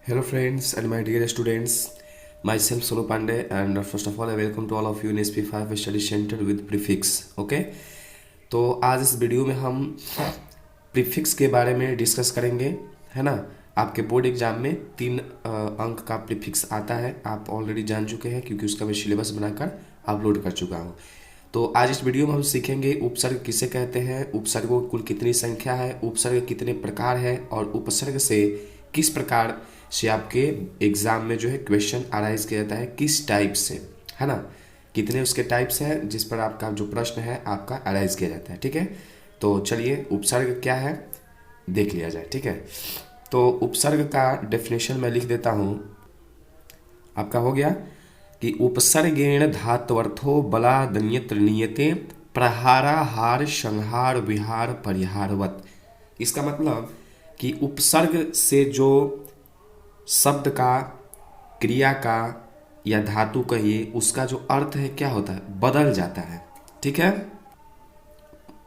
Hello friends and my dear students, myself Sonu Pandey and first of all I welcome to all of you in SP5 Study Center with prefix. Okay, तो आज इस video में हम prefix के बारे में discuss करेंगे, है ना। आपके बोर्ड एग्जाम में 3 अंक का प्रीफिक्स आता है, आप ऑलरेडी जान चुके हैं क्योंकि उसका मैं सिलेबस बनाकर अपलोड कर चुका हूँ। तो आज इस वीडियो में हम सीखेंगे उपसर्ग किसे कहते हैं, उपसर्गों की कुल कितनी संख्या है, उपसर्ग कितने प्रकार है और उपसर्ग से किस प्रकार से आपके एग्जाम में जो है क्वेश्चन अराइज किया जाता है, किस टाइप से, है ना। कितने उसके टाइप्स हैं जिस पर आपका जो प्रश्न है आपका अराइज किया जाता है। ठीक है, तो चलिए उपसर्ग क्या है देख लिया जाए। ठीक है, तो उपसर्ग का डेफिनेशन मैं लिख देता हूँ। आपका हो गया कि उपसर्गेण धात्वर्थो बलादन्यत्र नियते प्रहाराहार संहार विहार परिहारवत। इसका मतलब कि उपसर्ग से जो शब्द का, क्रिया का या धातु कहिए, उसका जो अर्थ है क्या होता है, बदल जाता है। ठीक है,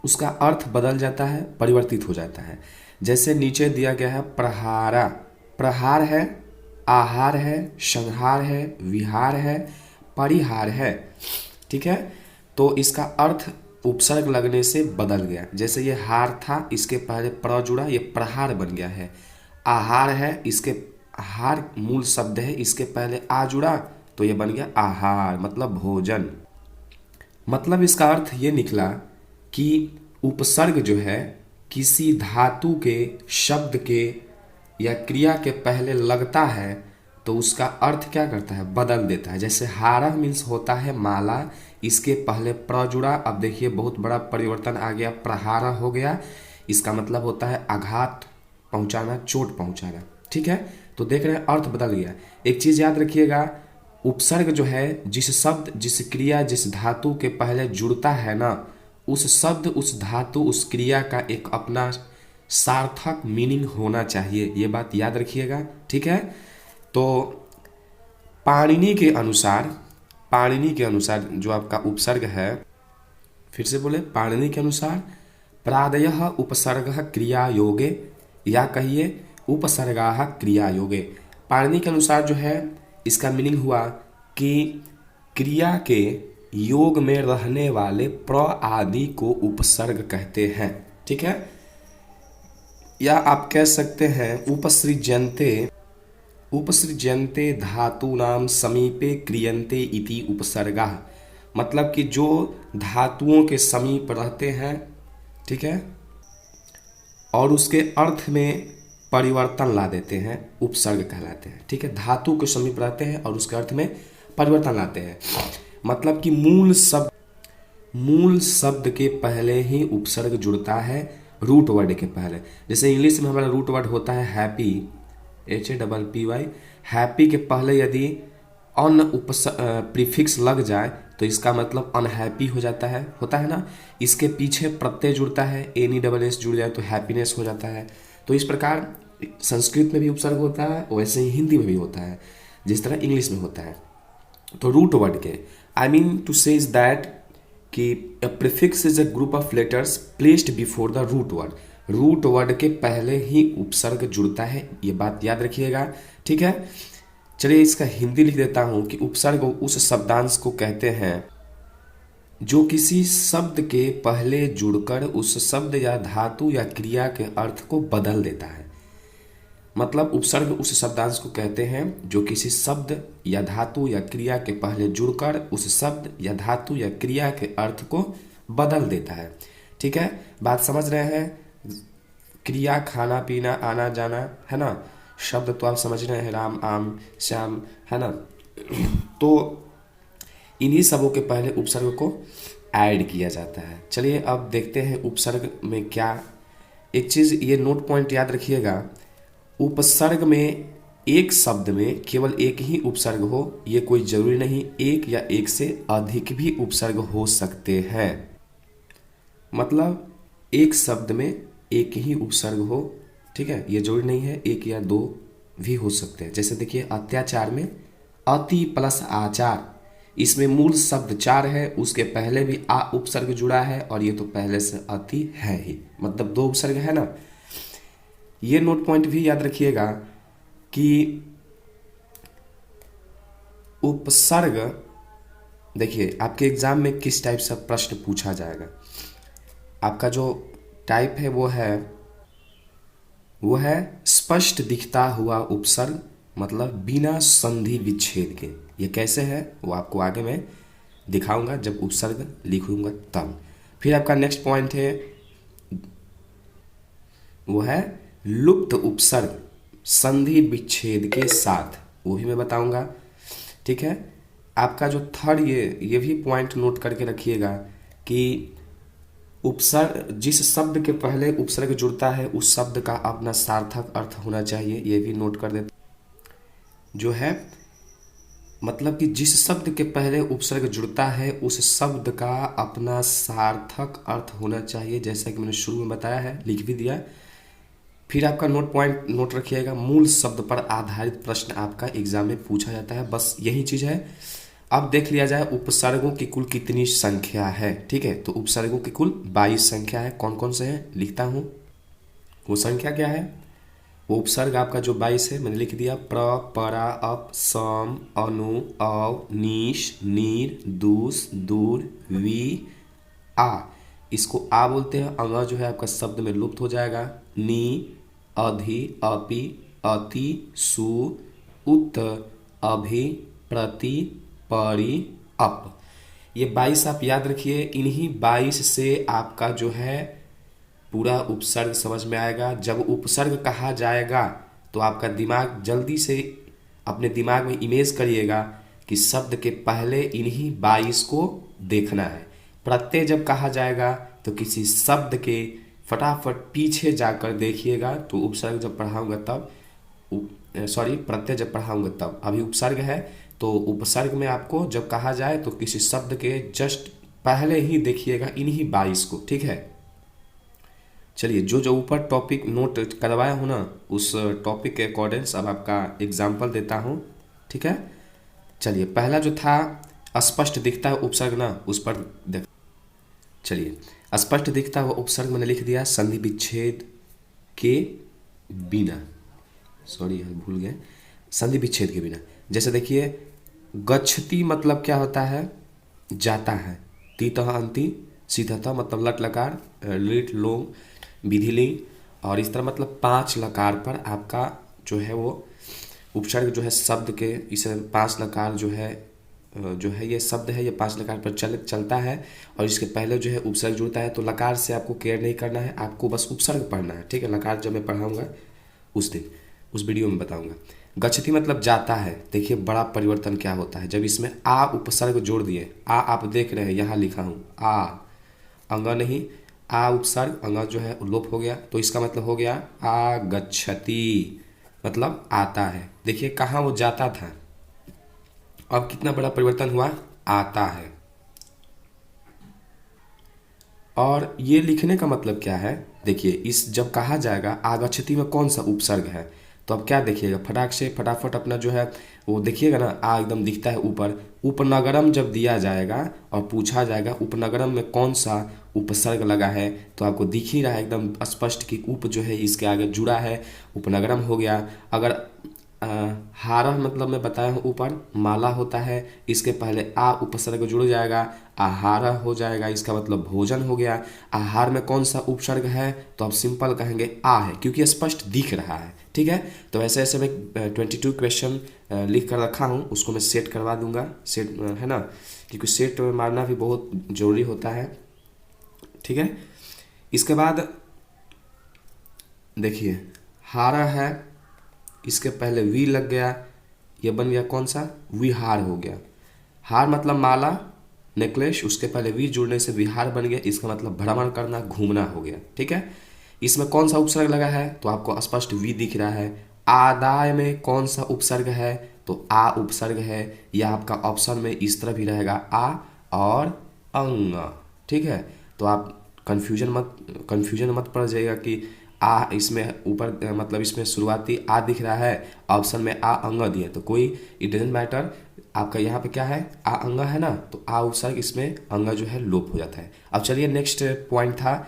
उसका अर्थ बदल जाता है, परिवर्तित हो जाता है। जैसे नीचे दिया गया है प्रहारा, प्रहार है, आहार है, संहार है, विहार है, परिहार है। ठीक है, तो इसका अर्थ उपसर्ग लगने से बदल गया। जैसे ये हार था, इसके पहले प्र जुड़ा, ये प्रहार बन गया है। आहार है, इसके हार मूल शब्द है, इसके पहले आ जुड़ा तो ये बन गया आहार, मतलब भोजन। मतलब इसका अर्थ ये निकला कि उपसर्ग जो है किसी धातु के, शब्द के या क्रिया के पहले लगता है तो उसका अर्थ क्या करता है, बदल देता है। जैसे हारा मीन्स होता है माला, इसके पहले प्र जुड़ा, अब देखिए बहुत बड़ा परिवर्तन आ गया, प्रहारा हो गया। इसका मतलब होता है आघात पहुंचाना, चोट पहुंचाना। ठीक है, तो देख रहे हैं अर्थ बदल गया। एक चीज याद रखिएगा, उपसर्ग जो है जिस शब्द, जिस क्रिया, जिस धातु के पहले जुड़ता है ना, उस शब्द, उस धातु, उस क्रिया का एक अपना सार्थक मीनिंग होना चाहिए। ये बात याद रखिएगा। ठीक है, तो पाणिनि के अनुसार, पाणिनि के अनुसार जो आपका उपसर्ग है, फिर से बोले, पाणिनि के अनुसार प्रादयः उपसर्गः क्रिया योगे, या कहिए उपसर्गाः क्रिया योगे। पाणिनि के अनुसार जो है इसका मीनिंग हुआ कि क्रिया के योग में रहने वाले प्र आदि को उपसर्ग कहते हैं। ठीक है, या आप कह सकते हैं उपसृज्यन्ते, उपसृज्यन्ते धातूनां समीपे क्रियन्ते इति उपसर्गः। मतलब कि जो धातुओं के समीप रहते हैं, ठीक है, और उसके अर्थ में परिवर्तन ला देते हैं, उपसर्ग कहलाते हैं। ठीक है, धातु के समीप रहते हैं और उसके अर्थ में परिवर्तन लाते हैं। मतलब कि मूल शब्द के पहले ही उपसर्ग जुड़ता है, रूट वर्ड के पहले। जैसे इंग्लिश में हमारा रूट वर्ड होता है हैप्पी, HAPPY। हैप्पी के पहले यदि अन प्रीफिक्स लग जाए तो इसका मतलब अनहैप्पी हो जाता है, होता है ना। इसके पीछे प्रत्यय जुड़ता है, NESS जुड़ जाए तो हैप्पीनेस हो जाता है। तो इस प्रकार संस्कृत में भी उपसर्ग होता है, वैसे ही हिंदी में भी होता है, जिस तरह इंग्लिश में होता है। तो रूट वर्ड के, आई मीन टू से इज दैट कि a prefix is a group of letters placed before the root word। Root word के पहले ही उपसर्ग जुड़ता है, ये बात याद रखिएगा। ठीक है, चलिए इसका हिंदी लिख देता हूं कि उपसर्ग उस शब्दांश को कहते हैं जो किसी शब्द के पहले जुड़कर उस शब्द या धातु या क्रिया के अर्थ को बदल देता है। मतलब उपसर्ग उस शब्दांश को कहते हैं जो किसी शब्द या धातु या क्रिया के पहले जुड़कर उस शब्द या धातु या क्रिया के अर्थ को बदल देता है। ठीक है, बात समझ रहे हैं। क्रिया खाना पीना, आना जाना, है ना। शब्द तो आप समझ रहे हैं, राम आम श्याम, है ना। तो इन्हीं सबों के पहले उपसर्ग को ऐड किया जाता है। चलिए अब देखते हैं उपसर्ग में क्या। एक चीज ये नोट पॉइंट याद रखिएगा, उपसर्ग में एक शब्द में केवल एक ही उपसर्ग हो, ये कोई जरूरी नहीं, एक या एक से अधिक भी उपसर्ग हो सकते हैं। मतलब एक शब्द में एक ही उपसर्ग हो, ठीक है, ये जरूरी नहीं है, एक या दो भी हो सकते हैं। जैसे देखिए अत्याचार में अति प्लस आचार, इसमें मूल शब्द चार है, उसके पहले भी आ उपसर्ग जुड़ा है और ये तो पहले से अति है ही, मतलब दो उपसर्ग है ना। ये नोट पॉइंट भी याद रखिएगा कि उपसर्ग, देखिए आपके एग्जाम में किस टाइप से प्रश्न पूछा जाएगा। आपका जो टाइप है वो है स्पष्ट दिखता हुआ उपसर्ग, मतलब बिना संधि विच्छेद के। ये कैसे है वो आपको आगे मैं दिखाऊंगा जब उपसर्ग लिखूंगा तब। फिर आपका नेक्स्ट पॉइंट है वो है लुप्त उपसर्ग संधि विच्छेद के साथ, वो भी मैं बताऊंगा। ठीक है। आपका जो थर्ड, ये भी पॉइंट नोट करके रखिएगा कि उपसर्ग, जिस शब्द के पहले उपसर्ग जुड़ता है उस शब्द का अपना सार्थक अर्थ होना चाहिए, ये भी नोट कर देते जो है। मतलब कि जिस शब्द के पहले उपसर्ग जुड़ता है उस शब्द का अपना सार्थक अर्थ होना चाहिए, जैसा कि मैंने शुरू में बताया है, लिख भी दिया। फिर आपका नोट रखिएगा, मूल शब्द पर आधारित प्रश्न आपका एग्जाम में पूछा जाता है, बस यही चीज़ है। अब देख लिया जाए उपसर्गों की कुल कितनी संख्या है। ठीक है, तो उपसर्गों की कुल 22 संख्या है। कौन कौन से हैं लिखता हूँ, वो संख्या क्या है। वो उपसर्ग आपका जो 22 है मैंने लिख दिया, प्र, परा, अप, सम, अनु, अव, नीश, नीर, दूस, दूर, वी, आ। इसको आ बोलते हैं। अंग जो है आपका शब्द में लुप्त हो जाएगा। नी, अधि, अपि, अति, सु, उत, अभि, प्रति, परि, अप। ये 22 आप याद रखिए। इन्हीं 22 से आपका जो है पूरा उपसर्ग समझ में आएगा। जब उपसर्ग कहा जाएगा तो आपका दिमाग जल्दी से अपने दिमाग में इमेज करिएगा कि शब्द के पहले इन्हीं 22 को देखना है। प्रत्यय जब कहा जाएगा तो किसी शब्द के फटाफट पीछे जाकर देखिएगा। तो उपसर्ग जब पढ़ाऊंगा तब, प्रत्यय जब पढ़ाऊंगा तब। अभी उपसर्ग है तो उपसर्ग में आपको जब कहा जाए तो किसी शब्द के जस्ट पहले ही देखिएगा इन्हीं 22 को। ठीक है, चलिए जो जो ऊपर टॉपिक नोट करवाया हूँ ना उस टॉपिक के अकॉर्डिंग अब आपका एग्जाम्पल देता हूँ। ठीक है, चलिए पहला जो था स्पष्ट दिखता है उपसर्ग ना, उस पर देख। चलिए, स्पष्ट दिखता हुआ उपसर्ग मैंने लिख दिया संधि विच्छेद के बिना। सॉरी भूल गए, संधि विच्छेद के बिना। जैसे देखिए गच्छति मतलब क्या होता है, जाता है। तीतः अंति, सीधता मतलब लट लकार, लिट लोम, विधिलिंग, और इस तरह मतलब 5 लकार पर आपका जो है वो उपसर्ग जो है शब्द के, इसे 5 लकार जो है ये शब्द है, ये 5 लकार पर चलता है और इसके पहले जो है उपसर्ग जुड़ता है। तो लकार से आपको केयर नहीं करना है, आपको बस उपसर्ग पढ़ना है। ठीक है, लकार जब मैं पढ़ाऊंगा उस दिन उस वीडियो में बताऊंगा। गच्छति मतलब जाता है। देखिए बड़ा परिवर्तन क्या होता है जब इसमें आ उपसर्ग जोड़ दिए। आ आप देख रहे हैं यहाँ लिखा हूँ आ, अंग नहीं, आ उपसर्ग, अंग जो है लोप हो गया। तो इसका मतलब हो गया आ गच्छति मतलब आता है। देखिए कहाँ वो जाता था, अब कितना बड़ा परिवर्तन हुआ, आता है। और ये लिखने का मतलब क्या है, देखिए इस जब कहा जाएगा आगच्छति में कौन सा उपसर्ग है, तो अब क्या देखिएगा फटाक से फटाफट अपना जो है वो देखिएगा ना, आ एकदम दिखता है ऊपर। उपनगरम जब दिया जाएगा और पूछा जाएगा उपनगरम में कौन सा उपसर्ग लगा है, तो आपको दिख ही रहा है एकदम स्पष्ट कि उप जो है इसके आगे जुड़ा है, उपनगरम हो गया। अगर हारह मतलब मैं बताया हूँ ऊपर माला होता है, इसके पहले आ उपसर्ग जुड़ जाएगा, आहारह हो जाएगा, इसका मतलब भोजन हो गया। आहार में कौन सा उपसर्ग है, तो आप सिंपल कहेंगे आ है, क्योंकि स्पष्ट दिख रहा है। ठीक है, तो ऐसे ऐसे मैं 22 क्वेश्चन लिख कर रखा हूँ, उसको मैं सेट करवा दूंगा। सेट है ना, क्योंकि सेट मारना भी बहुत ज़रूरी होता है। ठीक है, इसके बाद देखिए हारा है, इसके पहले वी लग गया, ये बन गया कौन सा, विहार हो गया। हार मतलब माला नेकलेस, उसके पहले वी जुड़ने से विहार बन गया, इसका मतलब भ्रमण करना घूमना हो गया। ठीक है, इसमें कौन सा उपसर्ग लगा है, तो आपको स्पष्ट वी दिख रहा है। आदाय में कौन सा उपसर्ग है, तो आ उपसर्ग है। यह आपका ऑप्शन में इस तरह भी रहेगा आ और अंग। ठीक है, तो आप कंफ्यूजन मत पड़ जाएगा कि आ इसमें ऊपर मतलब इसमें शुरुआती आ दिख रहा है, ऑप्शन में आ अंग दिए, तो कोई इट डजेंट मैटर। आपका यहाँ पे क्या है, आ अंग है ना, तो आ उपसर्ग, इसमें अंग जो है लोप हो जाता है। अब चलिए नेक्स्ट पॉइंट था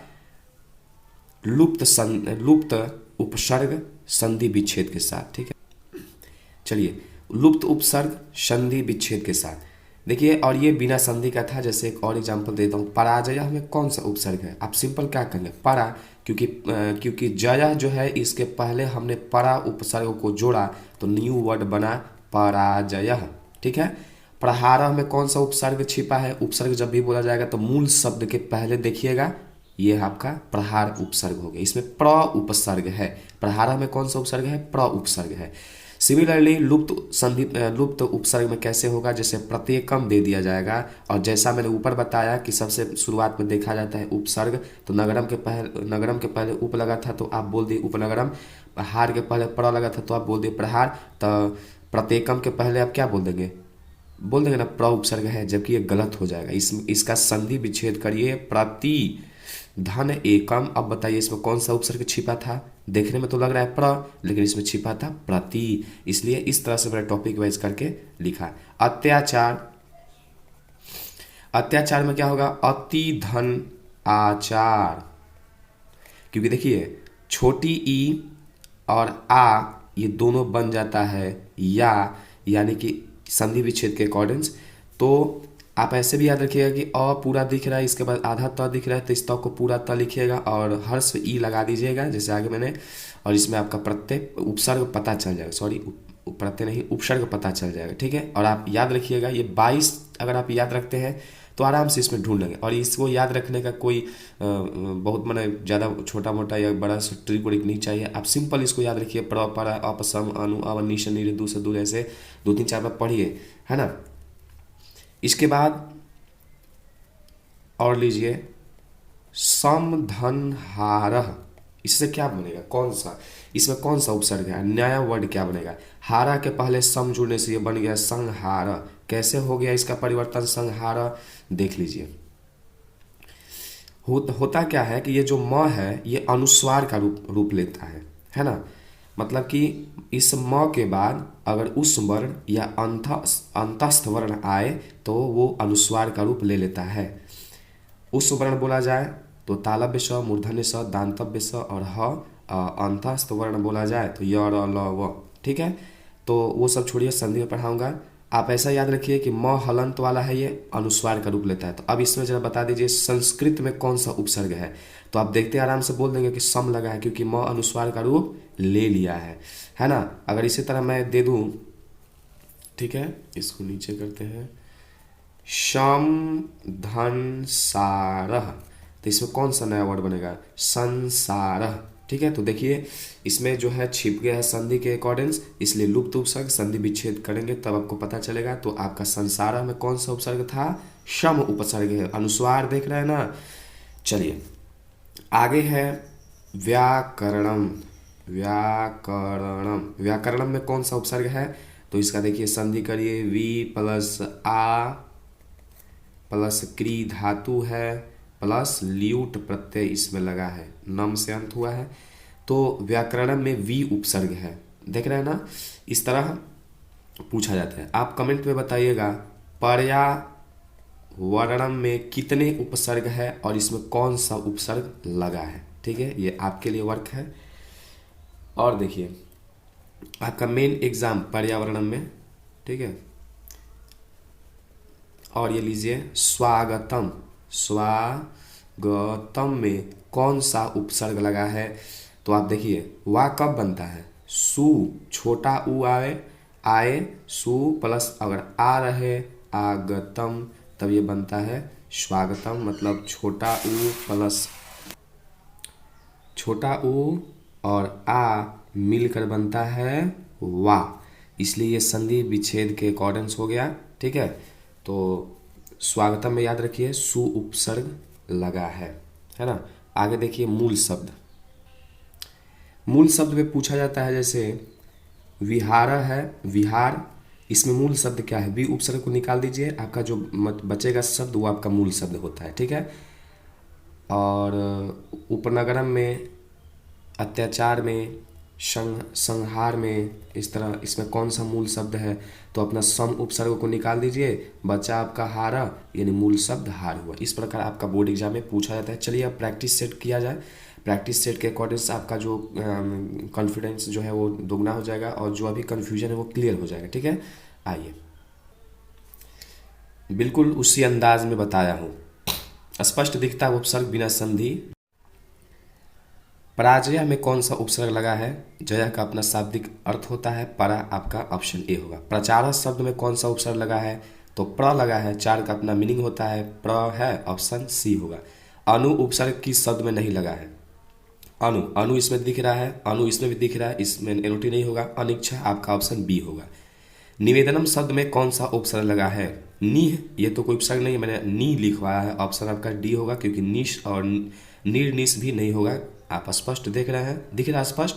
लुप्त उपसर्ग संधि विच्छेद के साथ। ठीक है, चलिए, लुप्त उपसर्ग संधि विच्छेद के साथ। देखिए, और ये बिना संधि का था। जैसे एक और एग्जांपल देता हूँ, पराजय में कौन सा उपसर्ग है? आप सिंपल क्या करेंगे, परा, क्योंकि जया जो है इसके पहले हमने परा उपसर्ग को जोड़ा तो न्यू वर्ड बना पराजय। ठीक है। प्रहार में कौन सा उपसर्ग छिपा है? उपसर्ग जब भी बोला जाएगा तो मूल शब्द के पहले देखिएगा, ये आपका प्रहार उपसर्ग हो गया, इसमें प्र उपसर्ग है। प्रहार में कौन सा उपसर्ग है? प्र उपसर्ग है। सिमिलरली लुप्त उपसर्ग में कैसे होगा? जैसे प्रत्येकम दे दिया जाएगा, और जैसा मैंने ऊपर बताया कि सबसे शुरुआत में देखा जाता है उपसर्ग, तो नगरम के पहले उप लगा था तो आप बोल दिए उपनगरम, हार के पहले प्र लगा था तो आप बोल दिए प्रहार, तो प्रत्येकम के पहले आप क्या बोल देंगे ना, प्र उपसर्ग है, जबकि ये गलत हो जाएगा। इसका संधि विच्छेद करिए, प्रति धन एकम। अब बताइए इसमें कौन सा उपसर्ग छिपा था? देखने में तो लग रहा है प्र, लेकिन इसमें छिपा था प्रति, इसलिए इस तरह से मैंने टॉपिक वाइज करके लिखा। अत्याचार में क्या होगा? अति धन आचार, क्योंकि देखिए छोटी ई और आ ये दोनों बन जाता है या, यानी कि संधि विच्छेद के अकॉर्डिंग्स। तो आप ऐसे भी याद रखिएगा कि अ पूरा दिख रहा है, इसके बाद आधा त दिख रहा है, तो इस त को पूरा त लिखिएगा और हर्ष ई लगा दीजिएगा, जैसे आगे मैंने, और इसमें आपका प्रत्यय उपसर्ग पता चल जाएगा, सॉरी प्रत्यय नहीं, उपसर्ग पता चल जाएगा। ठीक है। और आप याद रखिएगा ये 22 अगर आप याद रखते हैं तो आराम से इसमें ढूंढ लेंगे, और इसको याद रखने का कोई बहुत मैंने ज़्यादा छोटा मोटा या बड़ा सा ट्रिक व्रिक नहीं चाहिए। आप सिंपल इसको याद रखिए, प्र परा अपसम अनु अवन निश निर दू से दूर, ऐसे 2 3 4 बार पढ़िए, है ना। इसके बाद और लीजिए समधनहारः, इससे क्या बनेगा? कौन सा, इसमें कौन सा उपसर्ग है? नया वर्ड क्या बनेगा? हारा के पहले सम जुड़ने से ये बन गया संहार। कैसे हो गया इसका परिवर्तन संहार? देख लीजिए। होता क्या है कि ये जो म है ये अनुस्वार का रूप लेता है ना। मतलब कि इस म के बाद अगर उस वर्ण या अंतस्थ वर्ण आए तो वो अनुस्वार का रूप ले लेता है। उस वर्ण बोला जाए तो तालव्य स, मूर्धन्य स, दांतव्य स और ह। अंतस्थ वर्ण बोला जाए तो य र ल व। ठीक है। तो वो सब छोड़िए, संधि में पढ़ाऊंगा। आप ऐसा याद रखिए कि म हलंत वाला है, ये अनुस्वार का रूप लेता है। तो अब इसमें जरा बता दीजिए संस्कृत में कौन सा उपसर्ग है? तो आप देखते आराम से बोल देंगे कि सम लगा है, क्योंकि म अनुस्वार का रूप ले लिया है ना। अगर इसी तरह मैं दे दूं, ठीक है, इसको नीचे करते हैं, शम धन सारह, तो इसमें कौन सा नया वर्ड बनेगा? संसारह। ठीक है। तो देखिए इसमें जो है छिप गया है संधि के अकॉर्डिंग्स, इसलिए लुप्त उपसर्ग संधि विच्छेद करेंगे तब आपको पता चलेगा। तो आपका संसारह में कौन सा उपसर्ग था? शम उपसर्ग है, अनुस्वार देख रहे हैं ना। चलिए आगे है व्याकरणम। व्याकरणम में कौन सा उपसर्ग है? तो इसका देखिए संधि करिए, वी प्लस आ प्लस क्री धातु है प्लस ल्यूट प्रत्यय इसमें लगा है, नम से अंत हुआ है, तो व्याकरणम में वी उपसर्ग है। देख रहे हैं ना, इस तरह पूछा जाता है। आप कमेंट में बताइएगा पर्यावरणम में कितने उपसर्ग है और इसमें कौन सा उपसर्ग लगा है। ठीक है, ये आपके लिए वर्क है। और देखिए आपका मेन एग्जाम पर्यावरणम में, ठीक है। और ये लीजिए स्वागतम। स्वागतम में कौन सा उपसर्ग लगा है? तो आप देखिए वा कब बनता है? सु, छोटा उ आए सु प्लस अगर आ रहे आगतम, तब ये बनता है स्वागतम। मतलब छोटा उ प्लस छोटा उ और आ मिलकर बनता है वा, इसलिए ये संधि विच्छेद के अकॉर्डिंग्स हो गया। ठीक है। तो स्वागतम में याद रखिए सु उपसर्ग लगा है ना। आगे देखिए मूल शब्द। मूल शब्द में पूछा जाता है, जैसे विहार है, विहार, इसमें मूल शब्द क्या है? वी उपसर्ग को निकाल दीजिए, आपका जो बचेगा शब्द वो आपका मूल शब्द होता है। ठीक है। और उपनगरम में, अत्याचार में, संहार में, इस तरह इसमें कौन सा मूल शब्द है? तो अपना सम उपसर्ग को निकाल दीजिए, बचा आपका हारा, यानी मूल शब्द हार हुआ। इस प्रकार आपका बोर्ड एग्जाम में पूछा जाता है। चलिए अब प्रैक्टिस सेट किया जाए। प्रैक्टिस सेट के अकॉर्डिंग से आपका जो कॉन्फिडेंस जो है वो दोगुना हो जाएगा और जो अभी कन्फ्यूजन है वो क्लियर हो जाएगा। ठीक है, आइए बिल्कुल उसी अंदाज में बताया हूँ। स्पष्ट दिखता है उपसर्ग बिना संधि। पराजय में कौन सा उपसर्ग लगा है? जय का अपना शाब्दिक अर्थ होता है परा, आपका ऑप्शन ए होगा। प्रचार शब्द में कौन सा उपसर्ग लगा है? तो प्र लगा है, चार का अपना मीनिंग होता है प्र है, ऑप्शन सी होगा। अनु उपसर्ग किस शब्द में नहीं लगा है? अनु, अनु इसमें दिख रहा है, अनु इसमें भी दिख रहा है, इसमें एनोटी नहीं होगा। अनिच्छा आपका ऑप्शन बी होगा। निवेदनम शब्द में कौन सा उपसर्ग लगा है? नीह, ये तो कोई उपसर्ग नहीं है, मैंने नी लिखवाया है, ऑप्शन आपका डी होगा, क्योंकि निश और निर्निश भी नहीं होगा। आप स्पष्ट देख रहे हैं, दिख रहा है स्पष्ट।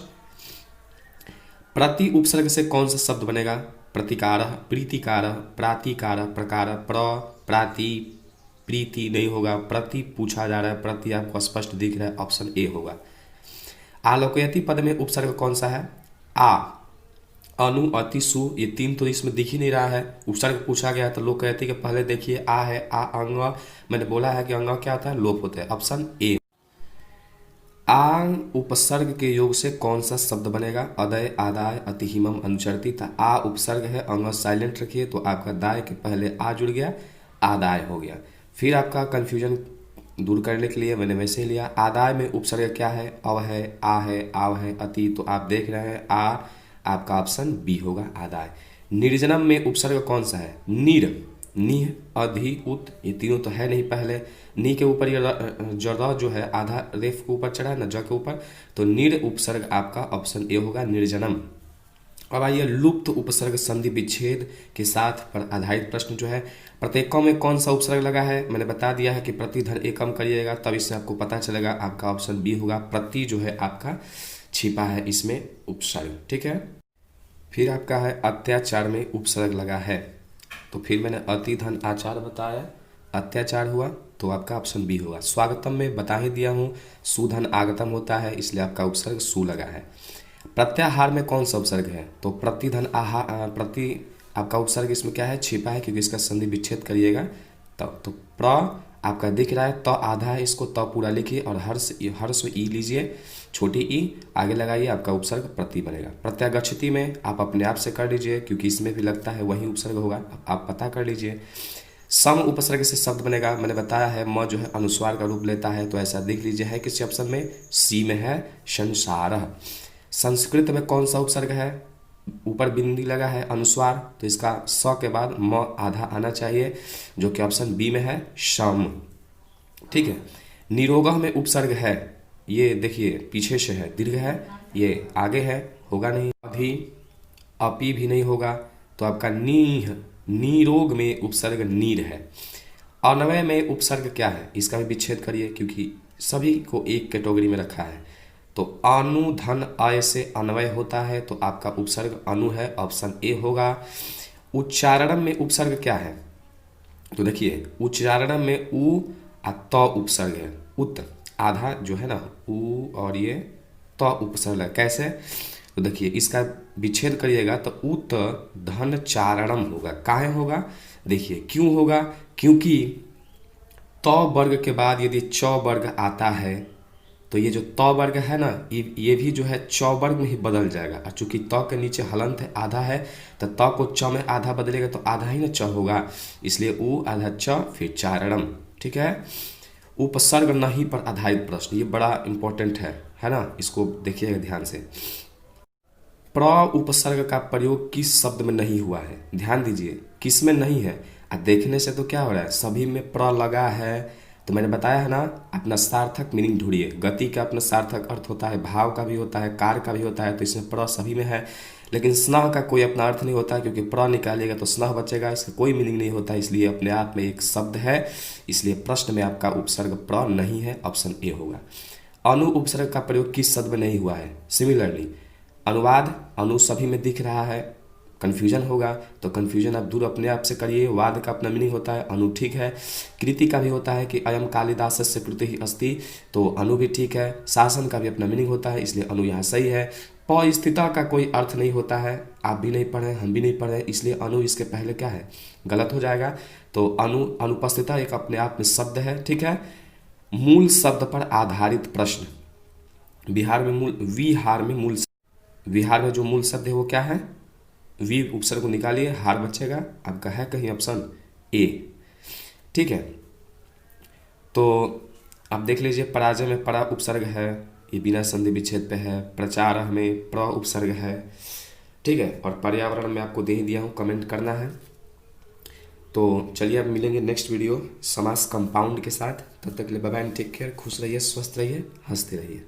प्रति उपसर्ग से कौन सा शब्द बनेगा? प्रतिकार, प्रीतिकार, प्रातिकार, प्रकार, प्राति, प्रीति नहीं होगा, प्रति पूछा जा रहा है, प्रति आपको स्पष्ट दिख रहा है, ऑप्शन ए होगा। आलोकयति पद में उपसर्ग कौन सा है? आ, अनु, अति, सु, ये तीन तो इसमें दिख ही नहीं रहा है। उपसर्ग पूछा गया है तो लोग कहते हैं कि पहले देखिए आ है, आ अंग, मैंने बोला है कि अंग क्या होता है? लोप होता है, ऑप्शन ए। आ उपसर्ग के योग से कौन सा शब्द बनेगा? अदय, आदाय, अतिहिमम, अनुचरती। था आ उपसर्ग है, अंग साइलेंट रखिए तो आपका दाय के पहले आ जुड़ गया, आदाय हो गया। फिर आपका कंफ्यूजन दूर करने के लिए मैंने वैसे ही लिया। आदाय में उपसर्ग क्या है? अव है, आ है, आव है, अति, तो आप देख रहे हैं आ, आपका ऑप्शन बी होगा, आदाय। निर्जनम में उपसर्ग कौन सा है? नीर, नीह, अधि, उत, ये तीनों तो है नहीं। पहले नी के ऊपर ये र जो है आधा रेफ के ऊपर चढ़ा है ना, ज के ऊपर, तो निर उपसर्ग आपका ऑप्शन ए होगा, निर्जनम। अब आइए लुप्त उपसर्ग संधि विच्छेद के साथ पर आधारित प्रश्न जो है। प्रत्येकों में कौन सा उपसर्ग लगा है? मैंने बता दिया है कि प्रति धन एकम करिएगा तब इससे आपको पता चलेगा, आपका ऑप्शन बी होगा। प्रति जो है आपका छिपा है इसमें उपसर्ग। ठीक है, फिर आपका है अत्याचार में उपसर्ग लगा है, तो फिर मैंने अति धन आचार बताया, अत्याचार हुआ तो आपका ऑप्शन बी होगा। स्वागतम में बता ही दिया हूँ, सुधन आगतम होता है, इसलिए आपका उपसर्ग सु लगा है। प्रत्याहार में कौन सा उपसर्ग है? तो प्रतिधन आहार, प्रति आपका उपसर्ग इसमें क्या है? छिपा है, क्योंकि इसका संधि विच्छेद करिएगा तो प्र आपका दिख रहा है, तो आधा है, इसको तो पूरा लिखिए और हर्ष ई लीजिए, छोटी ई आगे लगाइए, आपका उपसर्ग प्रति बनेगा। प्रत्यागच्छति में आप अपने आप से कर लीजिए, क्योंकि इसमें भी लगता है वही उपसर्ग होगा, आप पता कर लीजिए। सम उपसर्ग से शब्द बनेगा, मैंने बताया है म जो है अनुस्वार का रूप लेता है, तो ऐसा देख लीजिए है किस ऑप्शन में? सी में है, संसार। संस्कृत में कौन सा उपसर्ग है? ऊपर बिंदी लगा है, अनुस्वार, तो इसका स के बाद म आधा आना चाहिए, जो कि ऑप्शन बी में है, शम। ठीक है, निरोगह में उपसर्ग है, ये देखिए पीछे से है, दीर्घ है, ये आगे है, होगा नहीं। अभी, अपी भी नहीं होगा, तो आपका नीह, निरोग में उपसर्ग नीर है। अनवय में उपसर्ग क्या है? इसका भी विच्छेद करिए, क्योंकि सभी को एक कैटेगरी में रखा है। तो अनु धन अय से अन्वय होता है, तो आपका उपसर्ग अनु है, ऑप्शन ए होगा। उच्चारण में उपसर्ग क्या है? तो देखिए उच्चारण में उ त उपसर्ग है, उत आधा जो है ना, उ और ये त उपसर्ग है। कैसे? तो देखिए इसका विच्छेद करिएगा तो उत धन चारणम होगा। काहे होगा? देखिए क्यों होगा? क्योंकि त वर्ग के बाद यदि च वर्ग आता है तो ये जो त वर्ग है ना, ये भी जो है च वर्ग में ही बदल जाएगा। और चूंकि त के नीचे हलंत है, आधा है, तो त को च में आधा बदलेगा तो आधा ही ना च होगा, इसलिए उ आधा च फिर चारणम। ठीक है, उपसर्ग नहीं पर आधारित प्रश्न, ये बड़ा इंपॉर्टेंट है ना, इसको देखिएगा ध्यान से। प्र उपसर्ग का प्रयोग किस शब्द में नहीं हुआ है? ध्यान दीजिए, किस में नहीं है? देखने से तो क्या हो रहा है, सभी में प्र लगा है, तो मैंने बताया है ना, अपना सार्थक मीनिंग ढूंढिए। गति का अपना सार्थक अर्थ होता है, भाव का भी होता है, कार का भी होता है, तो इसमें प्र सभी में है। लेकिन स्नेह का कोई अपना अर्थ नहीं होता, क्योंकि प्र निकालिएगा तो स्नेह बचेगा, इसका कोई मीनिंग नहीं होता, इसलिए अपने आप में एक शब्द है, इसलिए प्रश्न में आपका उपसर्ग प्र नहीं है, ऑप्शन ए होगा। अनु उपसर्ग का प्रयोग किस शब्द में नहीं हुआ है? सिमिलरली अनुवाद, अनु सभी में दिख रहा है, कन्फ्यूजन होगा, तो कन्फ्यूजन आप दूर अपने आप से करिए। वाद का अपना मीनिंग होता है, अनु ठीक है। कृति का भी होता है कि अयम कालिदासस्य कृति ही अस्ति, तो अनु भी ठीक है। शासन का भी अपना मीनिंग होता है, इसलिए अनु यहाँ सही है। अस्थिता का कोई अर्थ नहीं होता है, आप भी नहीं पढ़े, हम भी नहीं पढ़े, इसलिए अनु इसके पहले क्या है, गलत हो जाएगा। तो अनुपस्थिता एक अपने आप में शब्द है। ठीक है, मूल शब्द पर आधारित प्रश्न, विहार में मूल विहार में जो मूल शब्द है वो क्या है? वी उपसर्ग को निकालिए, हार बचेगा, आपका है कहीं ऑप्शन ए। ठीक है, तो आप देख लीजिए, पराजय में परा उपसर्ग है, ये बिना संधि विच्छेद पे है। प्रचार में प्र उपसर्ग है। ठीक है, और पर्यावरण में आपको दे ही दिया हूँ, कमेंट करना है। तो चलिए अब मिलेंगे नेक्स्ट वीडियो समास कंपाउंड के साथ। तब तक के लिए बाय बाय, टेक केयर, खुश रहिए, स्वस्थ रहिए, हंसते रहिए।